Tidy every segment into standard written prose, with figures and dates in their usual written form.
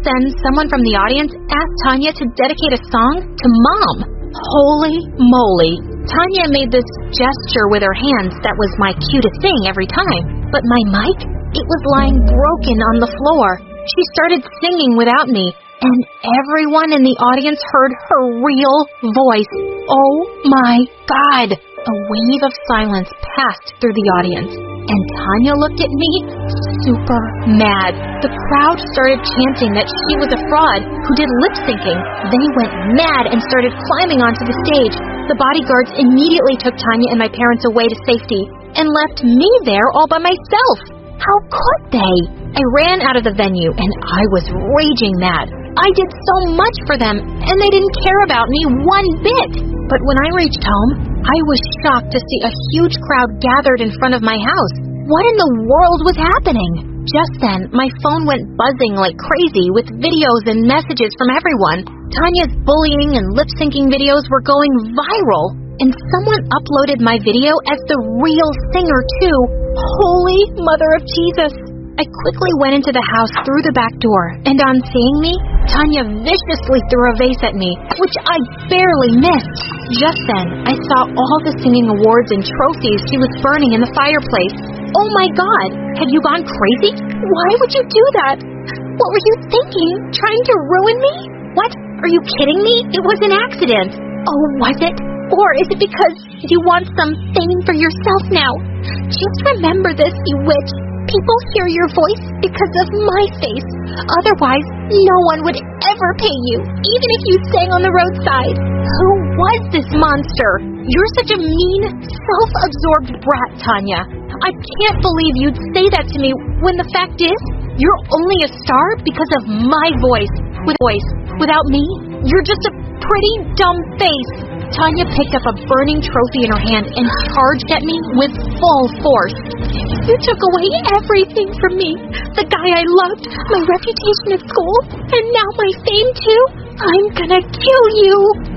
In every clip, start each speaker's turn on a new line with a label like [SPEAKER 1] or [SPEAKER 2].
[SPEAKER 1] then, someone from the audience asked Tanya to dedicate a song to Mom. Holy moly. Tanya made this gesture with her hands that was my cue to sing every time. But my mic? It was lying broken on the floor. She started singing without me, and everyone in the audience heard her real voice. Oh my God! A wave of silence passed through the audience, and Tanya looked at me super mad. The crowd started chanting that she was a fraud who did lip-syncing. They went mad and started climbing onto the stage. The bodyguards immediately took Tanya and my parents away to safety and left me there all by myself. How could they? I ran out of the venue, and I was raging mad. I did so much for them, and they didn't care about me one bit. But when I reached home, I was shocked to see a huge crowd gathered in front of my house. What in the world was happening? Just then, my phone went buzzing like crazy with videos and messages from everyone. Tanya's bullying and lip-syncing videos were going viral, and someone uploaded my video as the real singer, too. Holy Mother of Jesus! I quickly went into the house through the back door, and on seeing me, Tanya viciously threw a vase at me, which I barely missed. Just then, I saw all the singing awards and trophies she was burning in the fireplace. Oh my God! Have you gone crazy? Why would you do that? What were you thinking? Trying to ruin me? What? Are you kidding me? It was an accident. Oh, was it? Or is it because you want some fame for yourself now? Just remember this, you witch. People hear your voice because of my face. Otherwise, no one would ever pay you, even if you sang on the roadside. Who was this monster? You're such a mean, self-absorbed brat, Tanya. I can't believe you'd say that to me when the fact is, you're only a star because of my voice. Without me, you're just a pretty dumb face. Tanya picked up a burning trophy in her hand and charged at me with full force. You took away everything from me. The guy I loved, my reputation at school, and now my fame too. I'm gonna kill you.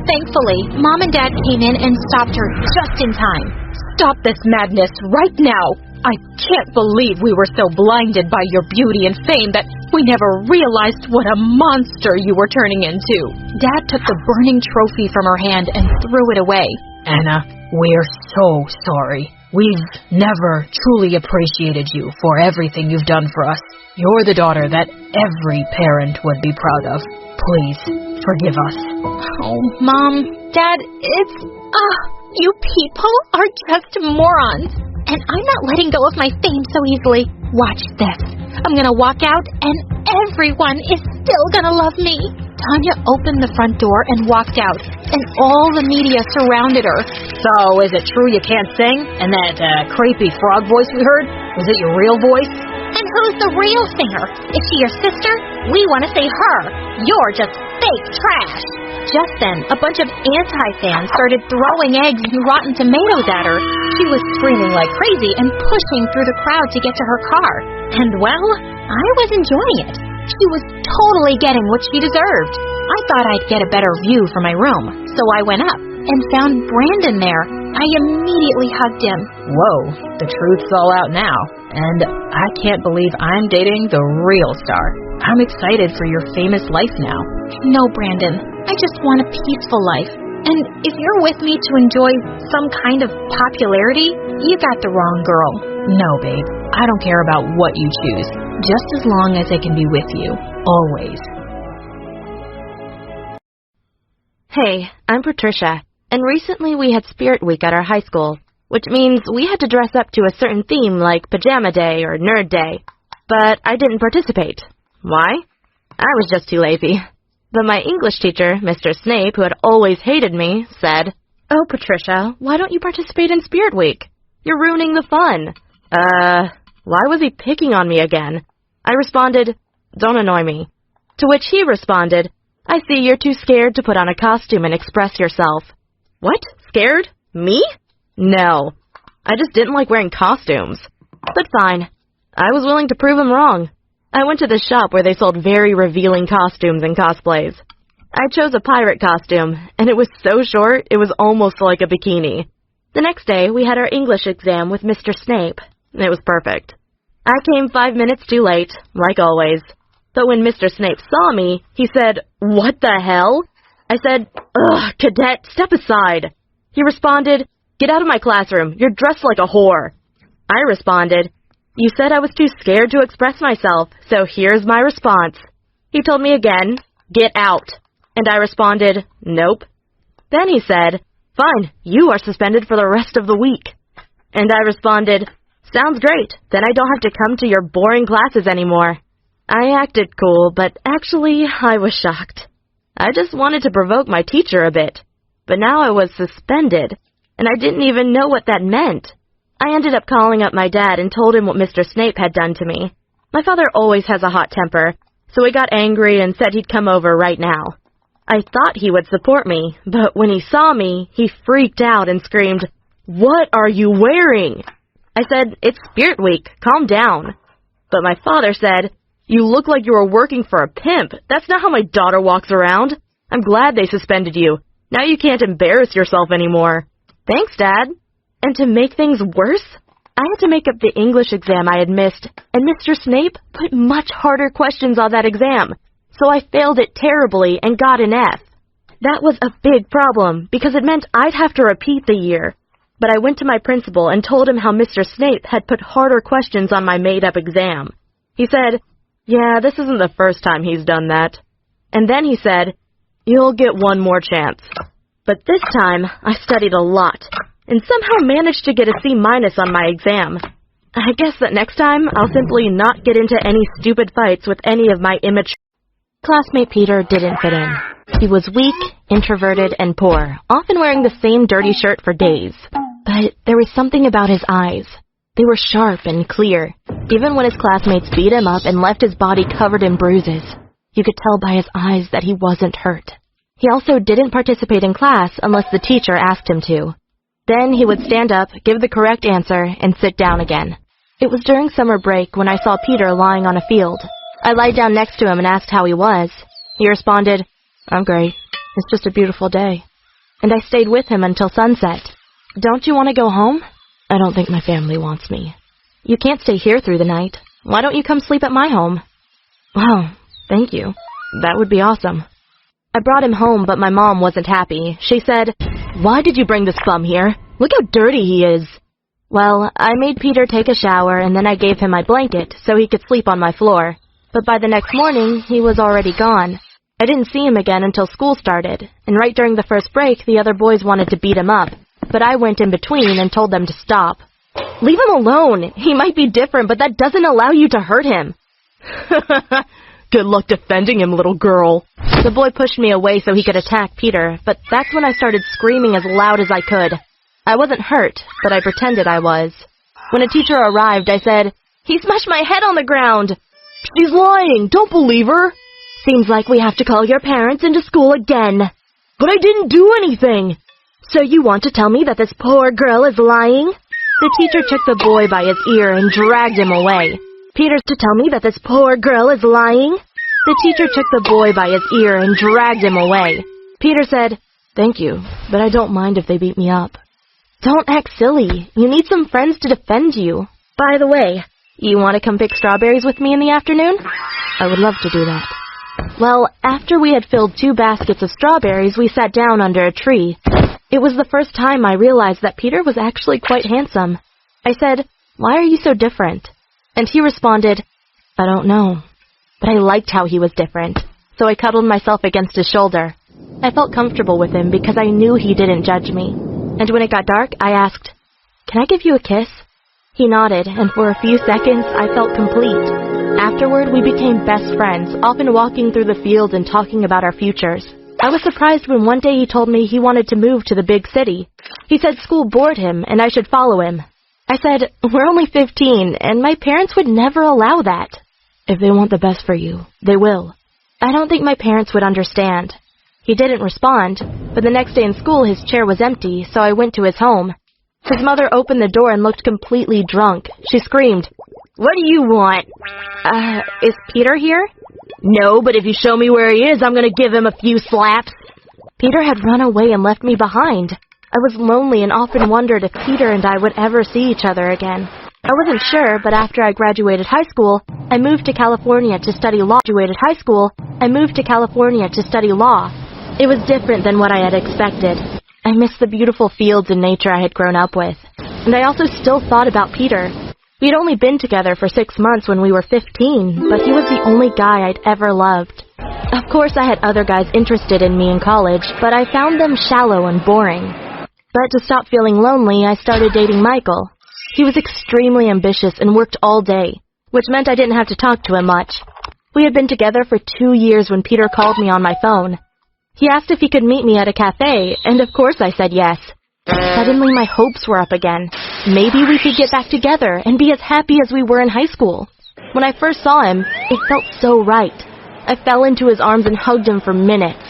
[SPEAKER 1] Thankfully, Mom and Dad came in and stopped her just in time. Stop this madness right now. I can't believe we were so blinded by your beauty and fame that we never realized what a monster you were turning into. Dad took the burning trophy from her hand and threw it away.
[SPEAKER 2] Anna, we're so sorry. We've never truly appreciated you for everything you've done for us. You're the daughter that every parent would be proud of. Please, forgive us.
[SPEAKER 1] Oh, Mom, Dad, you people are just morons. And I'm not letting go of my fame so easily. Watch this. I'm gonna walk out, and everyone is still gonna love me. Tanya opened the front door and walked out, and all the media surrounded her.
[SPEAKER 2] So, is it true you can't sing? And that creepy frog voice we heard? Was it your real voice?
[SPEAKER 1] And who's the real singer? Is she your sister? We want to say her. You're just fake trash. Just then, a bunch of anti-fans started throwing eggs and rotten tomatoes at her. She was screaming like crazy and pushing through the crowd to get to her car. And, well, I was enjoying it. She was totally getting what she deserved. I thought I'd get a better view from my room, so I went up and found Brandon there. I immediately hugged him.
[SPEAKER 2] Whoa, the truth's all out now. And I can't believe I'm dating the real star. I'm excited for your famous life now.
[SPEAKER 1] No, Brandon. I just want a peaceful life. And if you're with me to enjoy some kind of popularity, you got the wrong girl.
[SPEAKER 2] No, babe. I don't care about what you choose, just as long as I can be with you, always.
[SPEAKER 3] Hey, I'm Patricia, and recently we had Spirit Week at our high school, which means we had to dress up to a certain theme like Pajama Day or Nerd Day. But I didn't participate. Why? I was just too lazy. But my English teacher, Mr. Snape, who had always hated me, said, "Oh, Patricia, why don't you participate in Spirit Week? You're ruining the fun." Why was he picking on me again? I responded, "Don't annoy me." To which he responded, "I see you're too scared to put on a costume and express yourself." What? Scared? Me? No. I just didn't like wearing costumes. But fine. I was willing to prove him wrong. I went to the shop where they sold very revealing costumes and cosplays. I chose a pirate costume, and it was so short it was almost like a bikini. The next day, we had our English exam with Mr. Snape. It was perfect. I came 5 minutes too late, like always. But when Mr. Snape saw me, he said, "What the hell?" I said, "Ugh, cadet, step aside." He responded, "Get out of my classroom. You're dressed like a whore." I responded, "You said I was too scared to express myself, so here's my response." He told me again, "Get out." And I responded, "Nope." Then he said, "Fine, you are suspended for the rest of the week." And I responded, "Sounds great. Then I don't have to come to your boring classes anymore." I acted cool, but actually I was shocked. I just wanted to provoke my teacher a bit. But now I was suspended, and I didn't even know what that meant. I ended up calling up my dad and told him what Mr. Snape had done to me. My father always has a hot temper, so he got angry and said he'd come over right now. I thought he would support me, but when he saw me, he freaked out and screamed, "What are you wearing?" I said, "It's Spirit Week, calm down." But my father said, "You look like you were working for a pimp. That's not how my daughter walks around. I'm glad they suspended you. Now you can't embarrass yourself anymore." "Thanks, Dad." And to make things worse, I had to make up the English exam I had missed, and Mr. Snape put much harder questions on that exam, so I failed it terribly and got an F. That was a big problem, because it meant I'd have to repeat the year. But I went to my principal and told him how Mr. Snape had put harder questions on my made-up exam. He said, "Yeah, this isn't the first time he's done that." And then he said, "You'll get one more chance." But this time, I studied a lot, and somehow managed to get a C- on my exam. I guess that next time, I'll simply not get into any stupid fights with any of my immature... Classmate Peter didn't fit in. He was weak, introverted, and poor, often wearing the same dirty shirt for days. But there was something about his eyes. They were sharp and clear, even when his classmates beat him up and left his body covered in bruises. You could tell by his eyes that he wasn't hurt. He also didn't participate in class unless the teacher asked him to. Then he would stand up, give the correct answer, and sit down again. It was during summer break when I saw Peter lying on a field. I lied down next to him and asked how he was. He responded, "I'm great. It's just a beautiful day." And I stayed with him until sunset. "Don't you want to go home?" "I don't think my family wants me." "You can't stay here through the night. Why don't you come sleep at my home?" "Wow, thank you. That would be awesome." I brought him home, but my mom wasn't happy. She said, "Why did you bring this bum here? Look how dirty he is." Well, I made Peter take a shower, and then I gave him my blanket so he could sleep on my floor. But by the next morning, he was already gone. I didn't see him again until school started, and right during the first break, the other boys wanted to beat him up. But I went in between and told them to stop. "Leave him alone. He might be different, but that doesn't allow you to hurt him." "Good luck defending him, little girl." The boy pushed me away so he could attack Peter, but that's when I started screaming as loud as I could. I wasn't hurt, but I pretended I was. When a teacher arrived, I said, "He smashed my head on the ground." "She's lying. Don't believe her." "Seems like we have to call your parents into school again." "But I didn't do anything." "So you want to tell me that this poor girl is lying?" The teacher took the boy by his ear and dragged him away. "Peter's to tell me that this poor girl is lying?" The teacher took the boy by his ear and dragged him away. Peter said, "Thank you, but I don't mind if they beat me up." Don't act silly. You need some friends to defend you. By the way, you want to come pick strawberries with me in the afternoon? I would love to do that. Well, after we had filled 2 baskets of strawberries, we sat down under a tree. It was the first time I realized that Peter was actually quite handsome. I said, "Why are you so different?" And he responded, "I don't know." But I liked how he was different, so I cuddled myself against his shoulder. I felt comfortable with him because I knew he didn't judge me. And when it got dark, I asked, "Can I give you a kiss?" He nodded, and for a few seconds, I felt complete. Afterward, we became best friends, often walking through the fields and talking about our futures. I was surprised when one day he told me he wanted to move to the big city. He said school bored him, and I should follow him. I said, "We're only 15, and my parents would never allow that." "If they want the best for you, they will." I don't think my parents would understand. He didn't respond, but the next day in school his chair was empty, so I went to his home. His mother opened the door and looked completely drunk. She screamed, "What do you want?" Is Peter here?" "No, but if you show me where he is, I'm going to give him a few slaps." Peter had run away and left me behind. I was lonely and often wondered if Peter and I would ever see each other again. I wasn't sure, but after I graduated high school, I moved to California to study law. It was different than what I had expected. I missed the beautiful fields and nature I had grown up with. And I also still thought about Peter. We had only been together for 6 months when we were 15, but he was the only guy I'd ever loved. Of course, I had other guys interested in me in college, but I found them shallow and boring. But to stop feeling lonely, I started dating Michael. He was extremely ambitious and worked all day, which meant I didn't have to talk to him much. We had been together for 2 years when Peter called me on my phone. He asked if he could meet me at a cafe, and of course I said yes. Suddenly my hopes were up again. Maybe we could get back together and be as happy as we were in high school. When I first saw him, it felt so right. I fell into his arms and hugged him for minutes.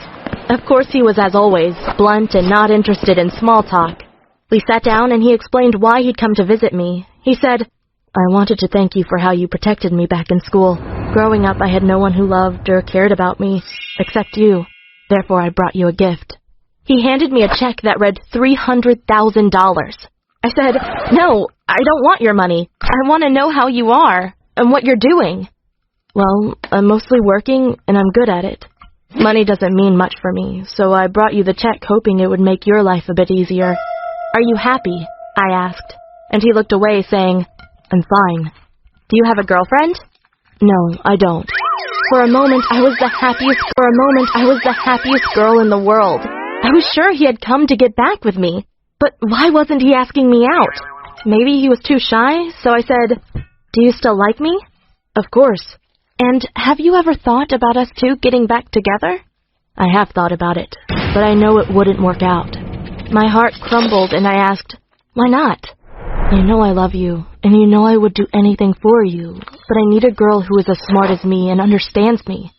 [SPEAKER 3] Of course he was, as always, blunt and not interested in small talk. We sat down and he explained why he'd come to visit me. He said, "I wanted to thank you for how you protected me back in school. Growing up, I had no one who loved or cared about me, except you. Therefore, I brought you a gift." He handed me a check that read $300,000. I said, "No, I don't want your money. I want to know how you are and what you're doing." "Well, I'm mostly working and I'm good at it. Money doesn't mean much for me, so I brought you the check hoping it would make your life a bit easier." "Are you happy?" I asked, and he looked away saying, "I'm fine." "Do you have a girlfriend?" "No, I don't." For a moment, I was the happiest girl in the world. I was sure he had come to get back with me, but why wasn't he asking me out? Maybe he was too shy, so I said, "Do you still like me?" "Of course." "And have you ever thought about us two getting back together?" "I have thought about it, but I know it wouldn't work out." My heart crumbled and I asked, "Why not?" "You know I love you, and you know I would do anything for you, but I need a girl who is as smart as me and understands me.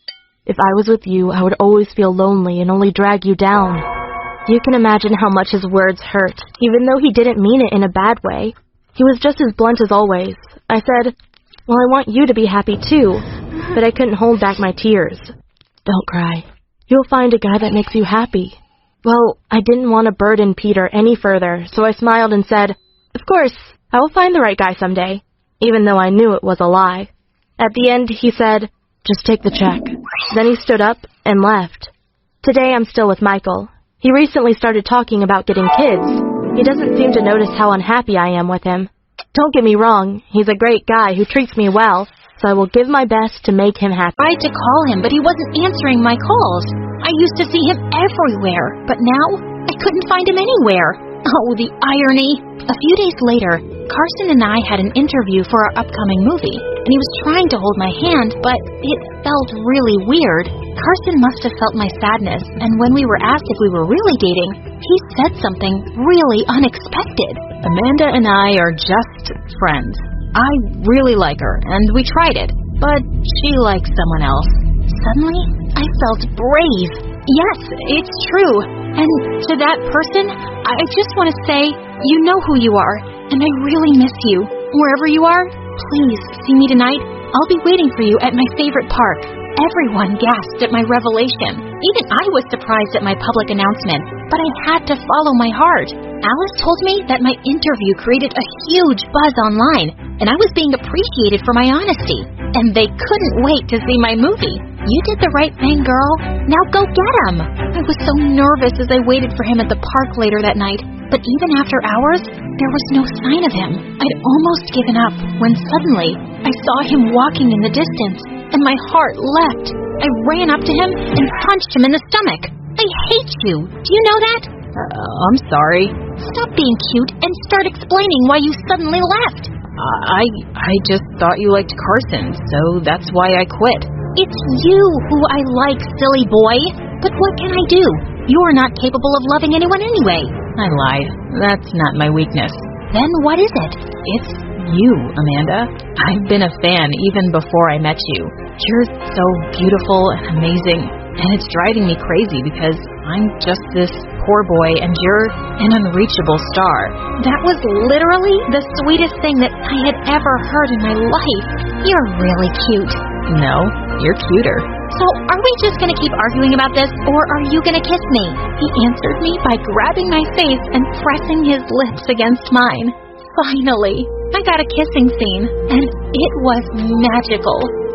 [SPEAKER 3] If I was with you, I would always feel lonely and only drag you down." You can imagine how much his words hurt, even though he didn't mean it in a bad way. He was just as blunt as always. I said, "Well, I want you to be happy too," but I couldn't hold back my tears. "Don't cry. You'll find a guy that makes you happy." Well, I didn't want to burden Peter any further, so I smiled and said, "Of course, I will find the right guy someday," even though I knew it was a lie. At the end, he said, "Just take the check." Then he stood up and left. Today, I'm still with Michael. He recently started talking about getting kids. He doesn't seem to notice how unhappy I am with him. Don't get me wrong, he's a great guy who treats me well, so I will give my best to make him happy.
[SPEAKER 1] I tried to call him, but he wasn't answering my calls. I used to see him everywhere, but now I couldn't find him anywhere. Oh, the irony. A few days later, Carson and I had an interview for our upcoming movie, and he was trying to hold my hand, but it felt really weird. Carson must have felt my sadness, and when we were asked if we were really dating, he said something really unexpected.
[SPEAKER 2] Amanda and I are just friends. I really like her, and we tried it, but she likes someone else.
[SPEAKER 1] Suddenly, I felt brave. Yes, it's true. And to that person, I just want to say, you know who you are, and I really miss you. Wherever you are, please see me tonight. I'll be waiting for you at my favorite park. Everyone gasped at my revelation. Even I was surprised at my public announcement, but I had to follow my heart. Alice told me that my interview created a huge buzz online, and I was being appreciated for my honesty. And they couldn't wait to see my movie. You did the right thing, girl. Now go get him. I was so nervous as I waited for him at the park later that night, but even after hours, there was no sign of him. I'd almost given up when suddenly I saw him walking in the distance, and my heart leapt. I ran up to him and punched him in the stomach. I hate you. Do you know that?
[SPEAKER 2] I'm sorry.
[SPEAKER 1] Stop being cute and start explaining why you suddenly left.
[SPEAKER 2] I just thought you liked Carson, so that's why I quit.
[SPEAKER 1] It's you who I like, silly boy. But what can I do? You're not capable of loving anyone anyway.
[SPEAKER 2] I lied. That's not my weakness.
[SPEAKER 1] Then what is it?
[SPEAKER 2] It's you, Amanda. I've been a fan even before I met you. You're so beautiful and amazing, and it's driving me crazy because I'm just this poor boy and you're an unreachable star.
[SPEAKER 1] That was literally the sweetest thing that I had ever heard in my life. You're really cute.
[SPEAKER 2] No, you're cuter.
[SPEAKER 1] So are we just going to keep arguing about this, or are you going to kiss me? He answered me by grabbing my face and pressing his lips against mine. Finally, I got a kissing scene, and it was magical.